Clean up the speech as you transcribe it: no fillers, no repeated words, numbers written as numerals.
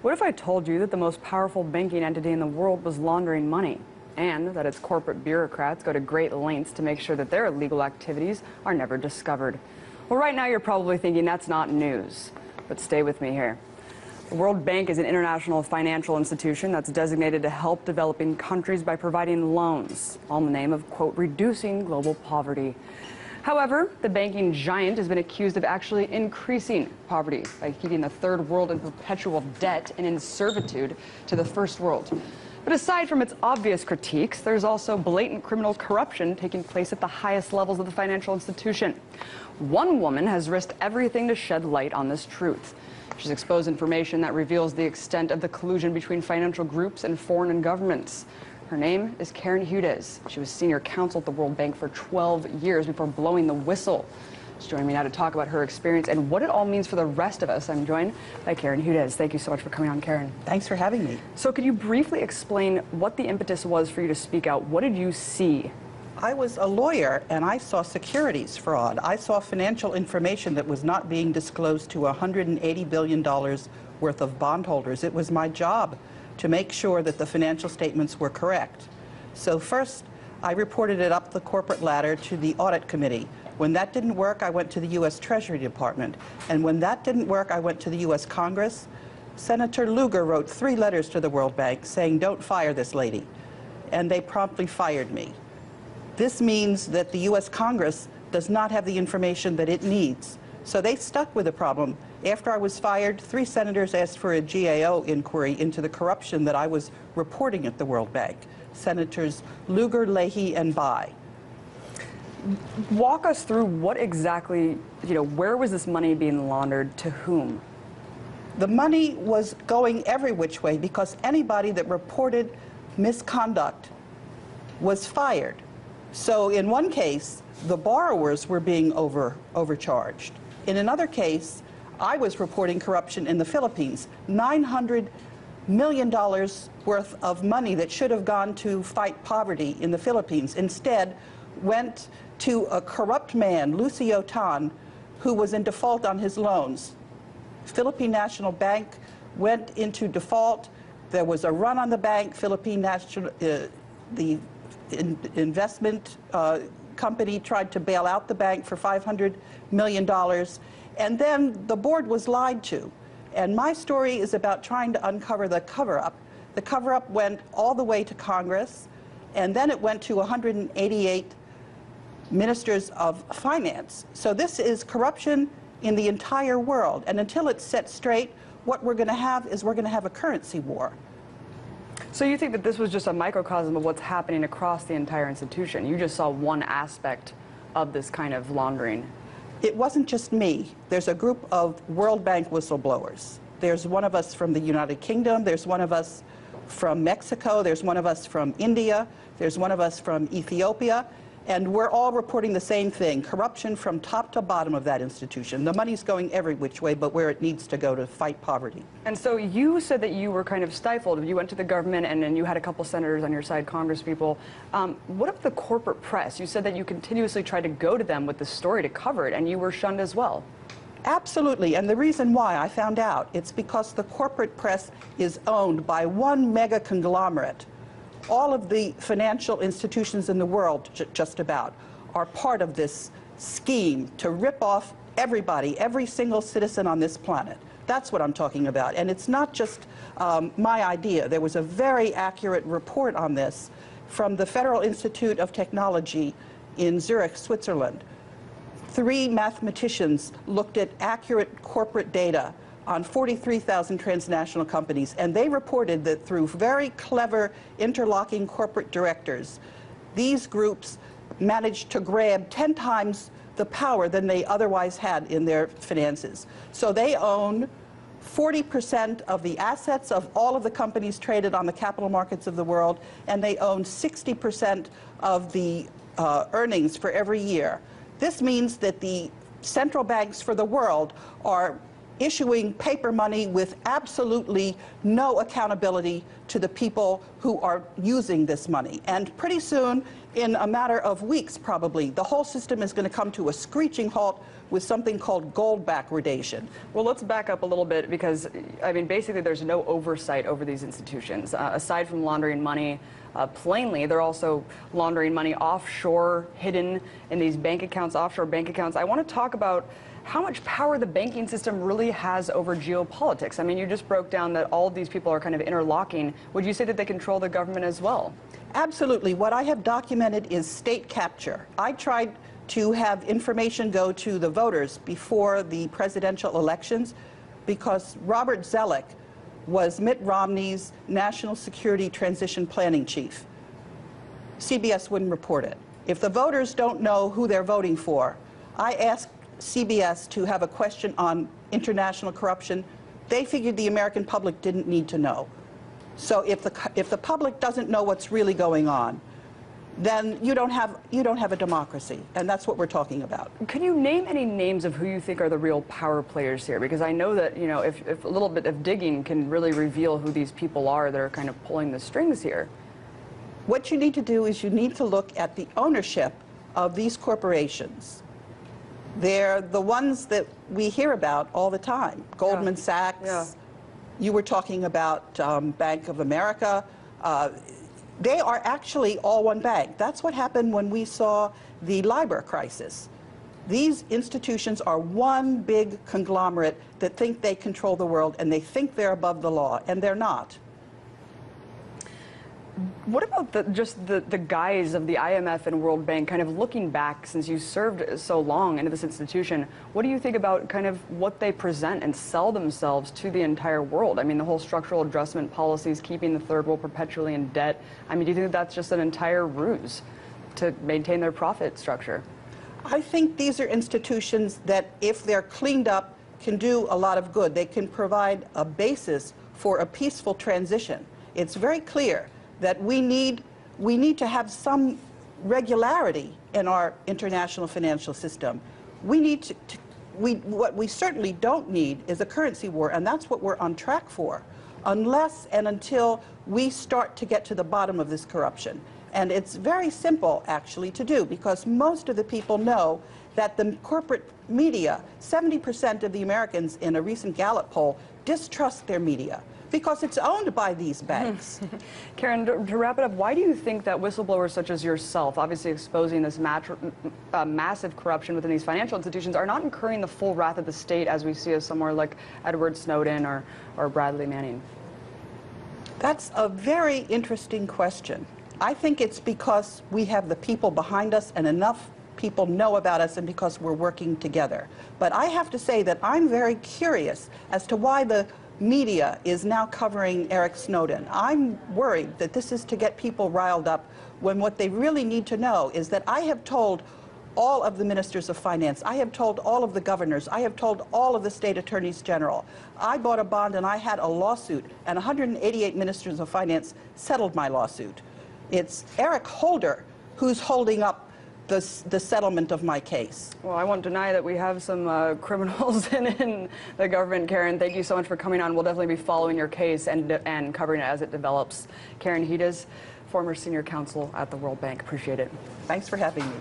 What if I told you that the most powerful banking entity in the world was laundering money, and that its corporate bureaucrats go to great lengths to make sure that their illegal activities are never discovered? Well, right now you're probably thinking that's not news, but stay with me here. The World Bank is an international financial institution that's designated to help developing countries by providing loans, all in the name of, quote, reducing global poverty. However, the banking giant has been accused of actually increasing poverty by keeping the third world in perpetual debt and in servitude to the first world. But aside from its obvious critiques, there's also blatant criminal corruption taking place at the highest levels of the financial institution. One woman has risked everything to shed light on this truth. She's exposed information that reveals the extent of the collusion between financial groups and foreign governments. Her name is Karen Hudes. She was senior counsel at the World Bank for 12 years before blowing the whistle. She's joining me now to talk about her experience and what it all means for the rest of us. I'm joined by Karen Hudes. Thank you so much for coming on, Karen. Thanks for having me. So could you briefly explain what the impetus was for you to speak out? What did you see? I was a lawyer, and I saw securities fraud. I saw financial information that was not being disclosed to $180 billion worth of bondholders. It was my job to make sure that the financial statements were correct. So first, I reported it up the corporate ladder to the audit committee. When that didn't work, I went to the U.S. Treasury Department. And when that didn't work, I went to the U.S. Congress. Senator Lugar wrote 3 letters to the World Bank saying, don't fire this lady. And they promptly fired me. This means that the U.S. Congress does not have the information that it needs. So they stuck with the problem. After I was fired, 3 senators asked for a GAO inquiry into the corruption that I was reporting at the World Bank. Senators Lugar, Leahy, and Bai. Walk us through what exactly, where was this money being laundered, to whom? The money was going every which way because anybody that reported misconduct was fired. So in one case, the borrowers were being overcharged. In another case, I was reporting corruption in the Philippines. $900 million worth of money that should have gone to fight poverty in the Philippines instead went to a corrupt man, Lucio Tan, who was in default on his loans. Philippine National Bank went into default. There was a run on the bank. Philippine National, the investment company tried to bail out the bank for $500 million. And then the board was lied to. And my story is about trying to uncover the cover-up. The cover-up went all the way to Congress, and then it went to 188 ministers of finance. So this is corruption in the entire world. And until it's set straight, what we're going to have is we're going to have a currency war. So you think that this was just a microcosm of what's happening across the entire institution? You just saw one aspect of this kind of laundering. It wasn't just me. There's a group of World Bank whistleblowers. There's one of us from the United Kingdom. There's one of us from Mexico. There's one of us from India. There's one of us from Ethiopia. And we're all reporting the same thing, corruption from top to bottom of that institution. The money's going every which way, but where it needs to go to fight poverty. And so you said that you were kind of stifled. You went to the government, and then you had a couple senators on your side, congresspeople. What of the corporate press? You said that you continuously tried to go to them with the story to cover it, and you were shunned as well. Absolutely, and the reason why I found out, it's because the corporate press is owned by one mega conglomerate. All of the financial institutions in the world, just about, are part of this scheme to rip off everybody, every single citizen on this planet. That's what I'm talking about. And it's not just my idea. There was a very accurate report on this from the Federal Institute of Technology in Zurich, Switzerland. 3 mathematicians looked at accurate corporate data on 43,000 transnational companies, and they reported that through very clever interlocking corporate directors, these groups managed to grab 10 times the power than they otherwise had in their finances. So they own 40% of the assets of all of the companies traded on the capital markets of the world, and they own 60% of the earnings for every year. This means that the central banks for the world are issuing paper money with absolutely no accountability to the people who are using this money. And pretty soon, in a matter of weeks probably, the whole system is going to come to a screeching halt with something called gold backwardation. Well, let's back up a little bit because, I mean, basically there's no oversight over these institutions. Aside from laundering money, plainly, they're also laundering money offshore, hidden in these bank accounts, offshore bank accounts. I want to talk about how much power the banking system really has over geopolitics. I mean, you just broke down that all of these people are kind of interlocking. Would you say that they control the government as well? Absolutely. What I have documented is state capture. I tried to have information go to the voters before the presidential elections because Robert Zellick was Mitt Romney's National Security Transition Planning Chief. CBS wouldn't report it. If the voters don't know who they're voting for, I asked CBS to have a question on international corruption. They figured the American public didn't need to know. So if the public doesn't know what's really going on, then you don't have a democracy, and that's what we're talking about. Can you name any names of who you think are the real power players here? Because I know that, you know, if a little bit of digging can really reveal who these people are that are kind of pulling the strings here. What you need to do is you need to look at the ownership of these corporations. They're the ones that we hear about all the time. Goldman Sachs, Yeah. You were talking about Bank of America. They are actually all one bank. That's what happened when we saw the LIBOR crisis. These institutions are one big conglomerate that think they control the world and they think they're above the law, and they're not. What about just the guise of the IMF and World Bank, kind of looking back since you served so long into this institution? What do you think about kind of what they present and sell themselves to the entire world? I mean, the whole structural adjustment policies, keeping the third world perpetually in debt. I mean, do you think that's just an entire ruse to maintain their profit structure? I think these are institutions that, if they're cleaned up, can do a lot of good. They can provide a basis for a peaceful transition. It's very clear that we need to have some regularity in our international financial system. We need what we certainly don't need is a currency war, and that's what we're on track for, unless and until we start to get to the bottom of this corruption. And it's very simple, actually, to do, because most of the people know that the corporate media, 70% of the Americans in a recent Gallup poll distrust their media, because it's owned by these banks. Karen, to wrap it up, why do you think that whistleblowers such as yourself, obviously exposing this massive corruption within these financial institutions, are not incurring the full wrath of the state as we see as somewhere like Edward Snowden or Bradley Manning? That's a very interesting question. I think it's because we have the people behind us and enough people know about us, and because we're working together. But I have to say that I'm very curious as to why the media is now covering Eric Snowden. I'm worried that this is to get people riled up, when what they really need to know is that I have told all of the ministers of finance, I have told all of the governors, I have told all of the state attorneys general. I bought a bond and I had a lawsuit, and 188 ministers of finance settled my lawsuit. It's Eric Holder who's holding up the settlement of my case. Well, I won't deny that we have some criminals in the government. Karen, thank you so much for coming on. We'll definitely be following your case and covering it as it develops. Karen Hudes, former senior counsel at the World Bank. Appreciate it. Thanks for having me.